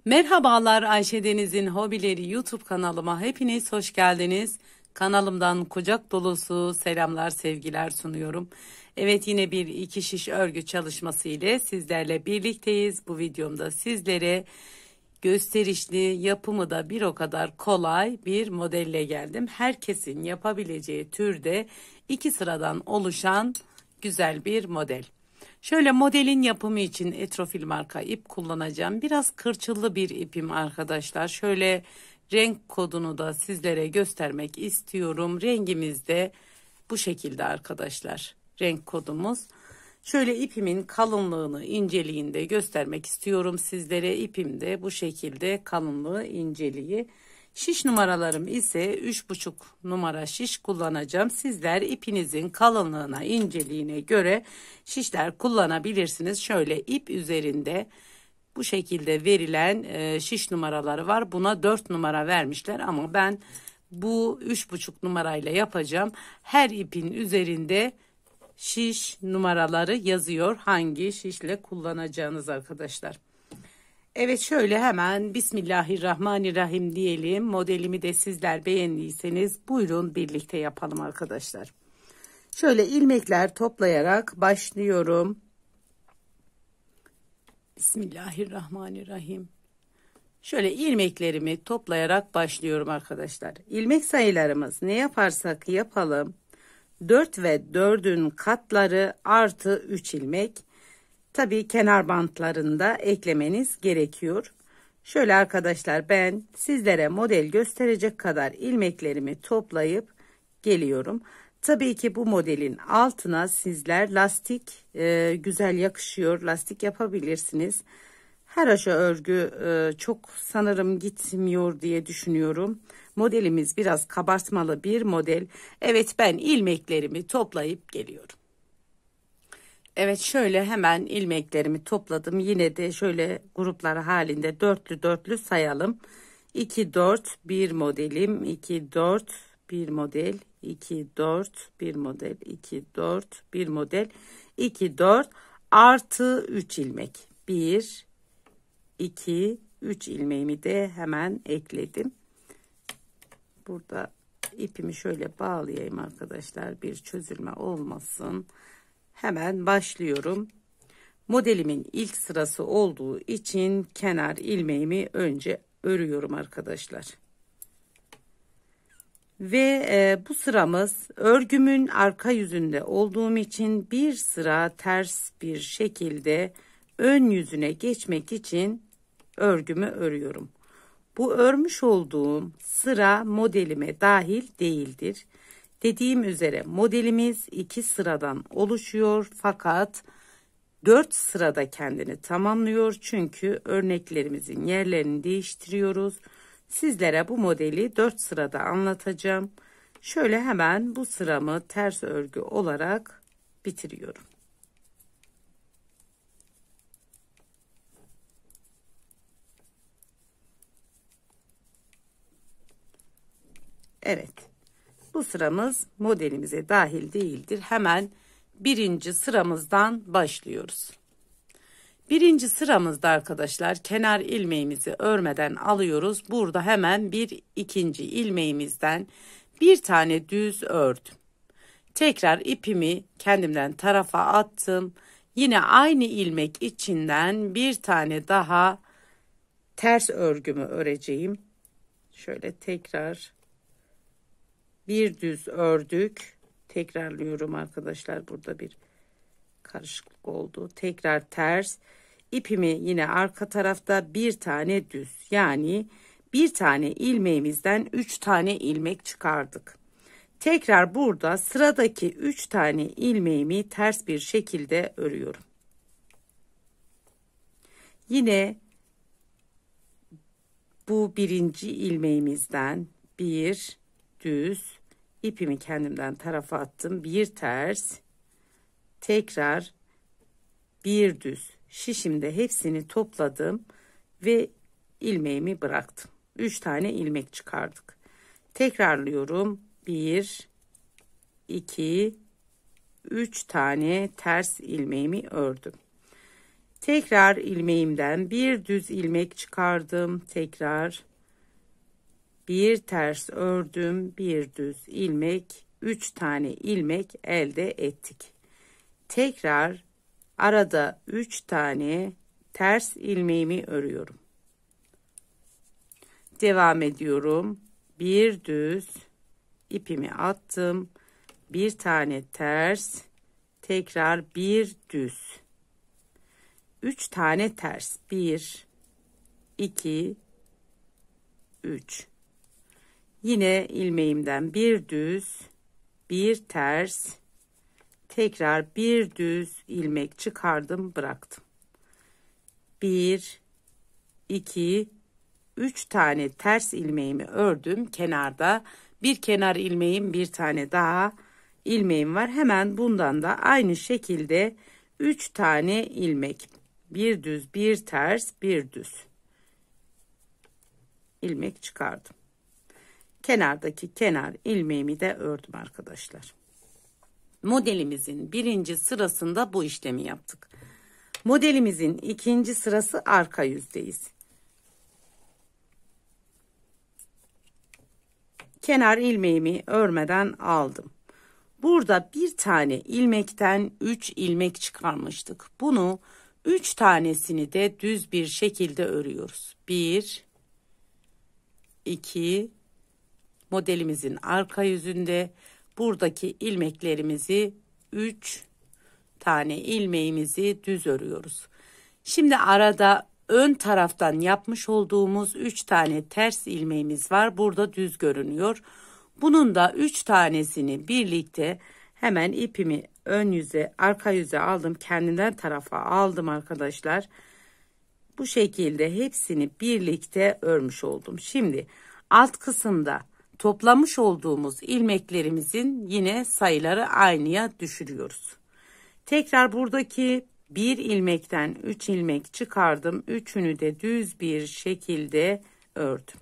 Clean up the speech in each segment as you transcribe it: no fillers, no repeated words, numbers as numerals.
Merhabalar, Ayşe Deniz'in Hobileri YouTube kanalıma hepiniz hoş geldiniz. Kanalımdan kucak dolusu selamlar, sevgiler sunuyorum. Evet, yine bir iki şiş örgü çalışması ile sizlerle birlikteyiz. Bu videomda sizlere gösterişli, yapımı da bir o kadar kolay bir modelle geldim. Herkesin yapabileceği türde iki sıradan oluşan güzel bir model. Şöyle modelin yapımı için Etrofil marka ip kullanacağım. Biraz kırçıllı bir ipim arkadaşlar. Şöyle renk kodunu da sizlere göstermek istiyorum. Rengimiz de bu şekilde arkadaşlar. Renk kodumuz. Şöyle ipimin kalınlığını, inceliğini de göstermek istiyorum sizlere. İpim de bu şekilde kalınlığı, inceliği. Şiş numaralarım ise 3,5 numara şiş kullanacağım. Sizler ipinizin kalınlığına, inceliğine göre şişler kullanabilirsiniz. Şöyle ip üzerinde bu şekilde verilen şiş numaraları var. Buna 4 numara vermişler ama ben bu 3,5 numarayla yapacağım. Her ipin üzerinde şiş numaraları yazıyor. Hangi şişle kullanacağınız arkadaşlar. Evet, şöyle hemen Bismillahirrahmanirrahim diyelim. Modelimi de sizler beğendiyseniz buyurun birlikte yapalım arkadaşlar. Şöyle ilmekler toplayarak başlıyorum. Bismillahirrahmanirrahim. Şöyle ilmeklerimi toplayarak başlıyorum arkadaşlar. İlmek sayılarımız ne yaparsak yapalım 4 ve 4'ün katları artı 3 ilmek. Tabii kenar bantlarında eklemeniz gerekiyor. Şöyle arkadaşlar, ben sizlere model gösterecek kadar ilmeklerimi toplayıp geliyorum. Tabii ki bu modelin altına sizler lastik güzel yakışıyor. Lastik yapabilirsiniz. Haraşo örgü çok sanırım gitmiyor diye düşünüyorum. Modelimiz biraz kabartmalı bir model. Evet, ben ilmeklerimi toplayıp geliyorum. Evet, şöyle hemen ilmeklerimi topladım. Yine de şöyle gruplar halinde dörtlü dörtlü sayalım. 2 4 bir modelim, 2 4 bir model, 2 4 bir model, 2 4 bir model, 2 4 artı 3 ilmek. 1 2 3 ilmeğimi de hemen ekledim. Burada ipimi şöyle bağlayayım arkadaşlar, bir çözülme olmasın. Hemen başlıyorum. Modelimin ilk sırası olduğu için kenar ilmeğimi önce örüyorum arkadaşlar. Ve bu sıramız örgümün arka yüzünde olduğum için bir sıra ters bir şekilde ön yüzüne geçmek için örgümü örüyorum. Bu örmüş olduğum sıra modelime dahil değildir. Dediğim üzere modelimiz 2 sıradan oluşuyor fakat 4 sırada kendini tamamlıyor. Çünkü örneklerimizin yerlerini değiştiriyoruz. Sizlere bu modeli 4 sırada anlatacağım. Şöyle hemen bu sıramı ters örgü olarak bitiriyorum. Evet. Bu sıramız modelimize dahil değildir. Hemen birinci sıramızdan başlıyoruz. Birinci sıramızda arkadaşlar kenar ilmeğimizi örmeden alıyoruz. Burada hemen bir ikinci ilmeğimizden bir tane düz ördüm. Tekrar ipimi kendimden tarafa attım. Yine aynı ilmek içinden bir tane daha ters örgümü öreceğim. Şöyle tekrar bir düz ördük. Tekrarlıyorum arkadaşlar. Burada bir karışıklık oldu. Tekrar ters. İpimi yine arka tarafta bir tane düz. Yani bir tane ilmeğimizden 3 tane ilmek çıkardık. Tekrar burada sıradaki 3 tane ilmeğimi ters bir şekilde örüyorum. Yine bu birinci ilmeğimizden bir düz, ipimi kendimden tarafa attım, bir ters, tekrar bir düz. Şişimde hepsini topladım ve ilmeğimi bıraktım. 3 tane ilmek çıkardık. Tekrarlıyorum. 1 2 3 tane ters ilmeğimi ördüm. Tekrar ilmeğimden bir düz ilmek çıkardım. Tekrar bir ters ördüm, bir düz ilmek, 3 tane ilmek elde ettik. Tekrar arada 3 tane ters ilmeğimi örüyorum. Devam ediyorum. Bir düz ipimi attım. Bir tane ters, tekrar bir düz. 3 tane ters. 1 2 3. Yine ilmeğimden bir düz, bir ters, tekrar bir düz ilmek çıkardım, bıraktım. 1 2 3 tane ters ilmeğimi ördüm. Kenarda bir kenar ilmeğim, bir tane daha ilmeğim var. Hemen bundan da aynı şekilde 3 tane ilmek, bir düz, bir ters, bir düz ilmek çıkardım. Kenardaki kenar ilmeğimi de ördüm arkadaşlar. Modelimizin birinci sırasında bu işlemi yaptık. Modelimizin ikinci sırası arka yüzdeyiz. Kenar ilmeğimi örmeden aldım. Burada bir tane ilmekten 3 ilmek çıkarmıştık. Bunu 3 tanesini de düz bir şekilde örüyoruz. 1 2 modelimizin arka yüzünde buradaki ilmeklerimizi 3 tane ilmeğimizi düz örüyoruz. Şimdi arada ön taraftan yapmış olduğumuz 3 tane ters ilmeğimiz var. Burada düz görünüyor. Bunun da 3 tanesini birlikte hemen ipimi ön yüze, arka yüze aldım. Kendinden tarafa aldım arkadaşlar. Bu şekilde hepsini birlikte örmüş oldum. Şimdi alt kısımda toplamış olduğumuz ilmeklerimizin yine sayıları aynıya düşürüyoruz. Tekrar buradaki bir ilmekten 3 ilmek çıkardım. Üçünü de düz bir şekilde ördüm.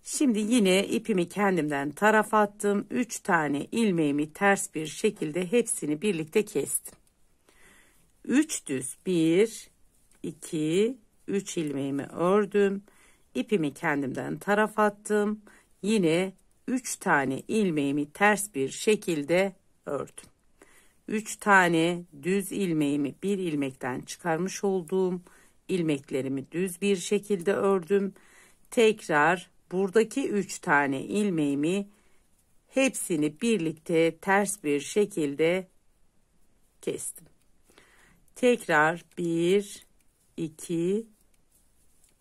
Şimdi yine ipimi kendimden tarafa attım. 3 tane ilmeğimi ters bir şekilde hepsini birlikte kestim. 3 düz, 1 2 3 ilmeğimi ördüm. İpimi kendimden tarafa attım. Yine 3 tane ilmeğimi ters bir şekilde ördüm. 3 tane düz ilmeğimi bir ilmekten çıkarmış olduğum ilmeklerimi düz bir şekilde ördüm. Tekrar buradaki 3 tane ilmeğimi hepsini birlikte ters bir şekilde kestim. Tekrar 1 2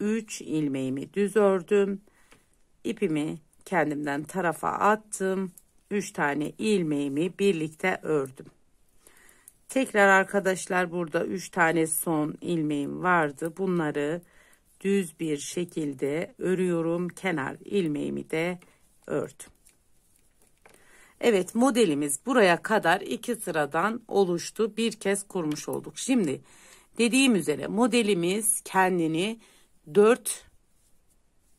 3 ilmeğimi düz ördüm. İpimi kendimden tarafa attım. 3 tane ilmeğimi birlikte ördüm. Tekrar arkadaşlar burada 3 tane son ilmeğim vardı. Bunları düz bir şekilde örüyorum. Kenar ilmeğimi de ördüm. Evet, modelimiz buraya kadar 2 sıradan oluştu. Bir kez kurmuş olduk. Şimdi dediğim üzere modelimiz kendini 4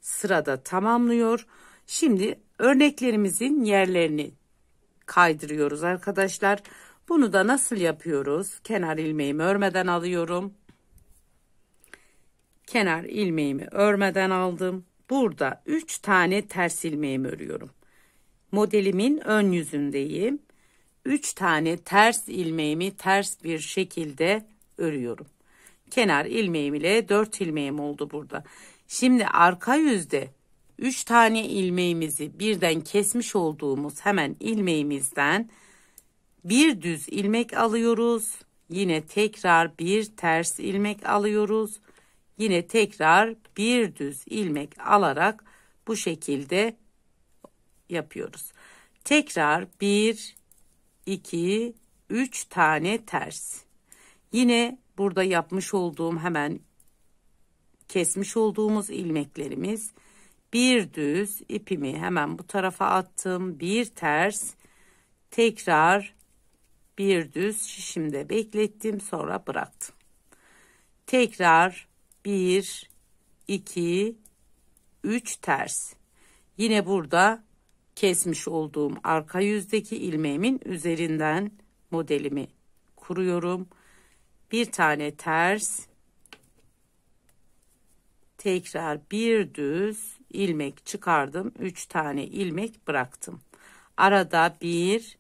sırada tamamlıyor. Şimdi örneklerimizin yerlerini kaydırıyoruz arkadaşlar. Bunu da nasıl yapıyoruz? Kenar ilmeğimi örmeden alıyorum. Kenar ilmeğimi örmeden aldım. Burada 3 tane ters ilmeğimi örüyorum. Modelimin ön yüzündeyim. 3 tane ters ilmeğimi ters bir şekilde örüyorum. Kenar ilmeğim ile 4 ilmeğim oldu burada. Şimdi arka yüzde 3 tane ilmeğimizi birden kesmiş olduğumuz hemen ilmeğimizden bir düz ilmek alıyoruz. Yine tekrar bir ters ilmek alıyoruz. Yine tekrar bir düz ilmek alarak bu şekilde yapıyoruz. Tekrar 1 2 3 tane ters. Yine burada yapmış olduğum hemen kesmiş olduğumuz ilmeklerimiz, bir düz ipimi hemen bu tarafa attım. Bir ters, tekrar bir düz şişimde beklettim, sonra bıraktım. Tekrar 1 2 3 ters. Yine burada kesmiş olduğum arka yüzdeki ilmeğimin üzerinden modelimi kuruyorum. bir tane ters, tekrar bir düz ilmek çıkardım. 3 tane ilmek bıraktım. Arada 1,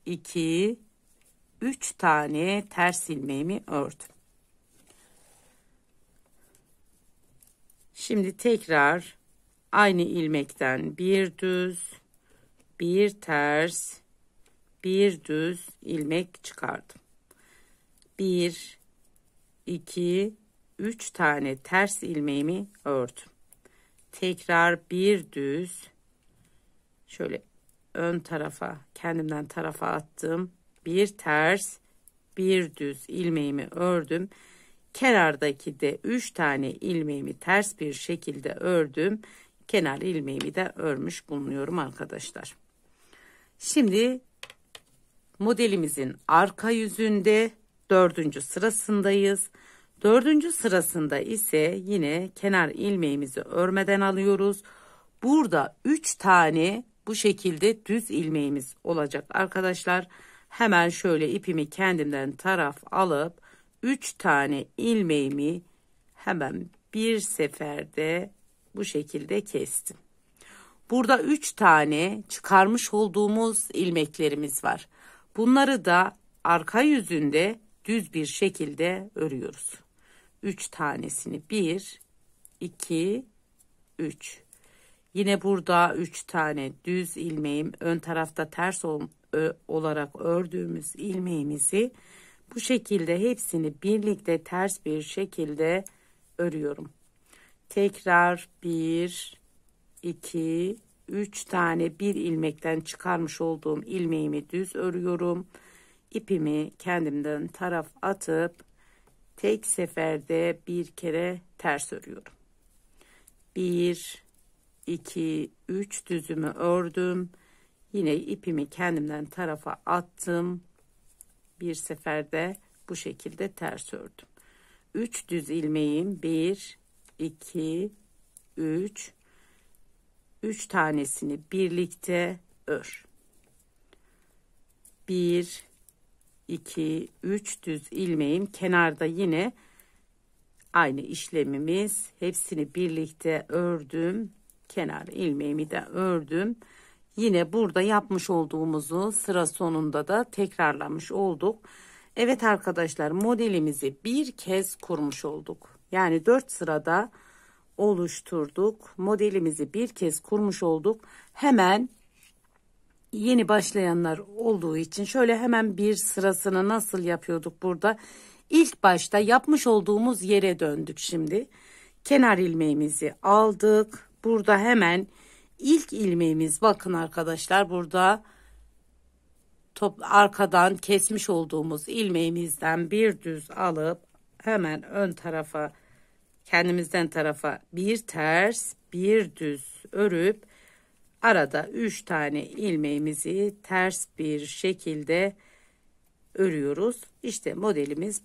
2, 3 tane ters ilmeğimi ördüm. Şimdi tekrar aynı ilmekten bir düz, bir ters, bir düz ilmek çıkardım. 1, 2, 3 tane ters ilmeğimi ördüm. Tekrar bir düz, şöyle ön tarafa, kendimden tarafa attım. Bir ters, bir düz ilmeğimi ördüm. Kenardaki de 3 tane ilmeğimi ters bir şekilde ördüm. Kenar ilmeğimi de örmüş bulunuyorum arkadaşlar. Şimdi modelimizin arka yüzünde 4. sırasındayız. 4. sırasında ise yine kenar ilmeğimizi örmeden alıyoruz. Burada 3 tane bu şekilde düz ilmeğimiz olacak arkadaşlar. Hemen şöyle ipimi kendimden taraf alıp 3 tane ilmeğimi hemen bir seferde bu şekilde kestim. Burada 3 tane çıkarmış olduğumuz ilmeklerimiz var. Bunları da arka yüzünde düz bir şekilde örüyoruz. 3 tanesini 1, 2, 3. Yine burada 3 tane düz ilmeğim, ön tarafta ters olarak ördüğümüz ilmeğimizi bu şekilde hepsini birlikte ters bir şekilde örüyorum. Tekrar 1, 2, 3 tane bir ilmekten çıkarmış olduğum ilmeğimi düz örüyorum. İpimi kendimden taraf atıp tek seferde bir kere ters örüyorum. 1, 2, 3 düzümü ördüm. Yine ipimi kendimden tarafa attım. Bir seferde bu şekilde ters ördüm. 3 düz ilmeğim 1, 2, 3. 3 tanesini birlikte ör. 1, 2, 3 düz ilmeğim kenarda yine aynı işlemimiz. Hepsini birlikte ördüm. Kenar ilmeğimi de ördüm. Yine burada yapmış olduğumuzu sıra sonunda da tekrarlamış olduk. Evet arkadaşlar, modelimizi bir kez kurmuş olduk. Yani 4 sırada oluşturduk. Modelimizi bir kez kurmuş olduk. Hemen yeni başlayanlar olduğu için şöyle hemen bir sırasını nasıl yapıyorduk burada? İlk başta yapmış olduğumuz yere döndük şimdi. Kenar ilmeğimizi aldık. Burada hemen ilk ilmeğimiz, bakın arkadaşlar, burada arkadan kesmiş olduğumuz ilmeğimizden bir düz alıp hemen ön tarafa, kendimizden tarafa bir ters bir düz örüp arada 3 tane ilmeğimizi ters bir şekilde örüyoruz. İşte modelimiz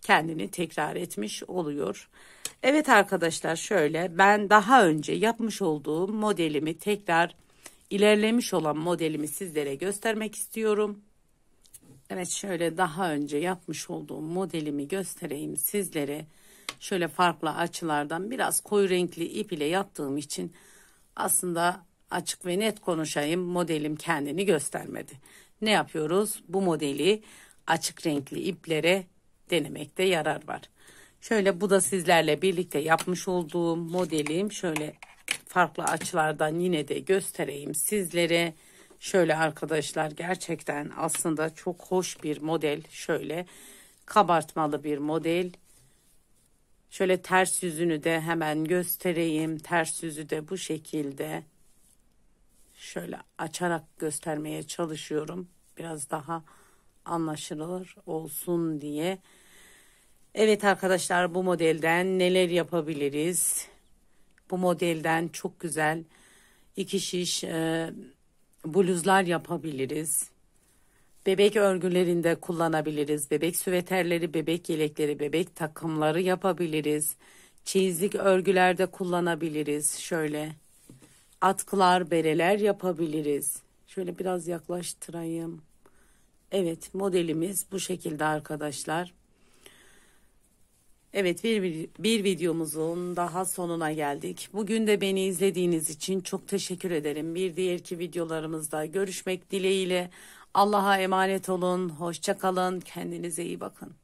kendini tekrar etmiş oluyor. Evet arkadaşlar, şöyle ben daha önce yapmış olduğum modelimi tekrar, ilerlemiş olan modelimi sizlere göstermek istiyorum. Evet, şöyle daha önce yapmış olduğum modelimi göstereyim sizlere. Şöyle farklı açılardan biraz koyu renkli ip ile yaptığım için aslında açık ve net konuşayım, modelim kendini göstermedi. Ne yapıyoruz? Bu modeli açık renkli iplere denemekte yarar var. Şöyle bu da sizlerle birlikte yapmış olduğum modelim. Şöyle farklı açılardan yine de göstereyim sizlere. Şöyle arkadaşlar, gerçekten aslında çok hoş bir model. Şöyle kabartmalı bir model. Şöyle ters yüzünü de hemen göstereyim. Ters yüzü de bu şekilde. Şöyle açarak göstermeye çalışıyorum. Biraz daha anlaşılır olsun diye. Evet arkadaşlar, bu modelden neler yapabiliriz? Bu modelden çok güzel 2 şiş bluzlar yapabiliriz. Bebek örgülerinde kullanabiliriz. Bebek süveterleri, bebek yelekleri, bebek takımları yapabiliriz. Çeyizlik örgülerde kullanabiliriz. Şöyle atkılar, bereler yapabiliriz. Şöyle biraz yaklaştırayım. Evet, modelimiz bu şekilde arkadaşlar. Evet, bir videomuzun daha sonuna geldik. Bugün de beni izlediğiniz için çok teşekkür ederim. Bir diğerki videolarımızda görüşmek dileğiyle. Allah'a emanet olun. Hoşça kalın. Kendinize iyi bakın.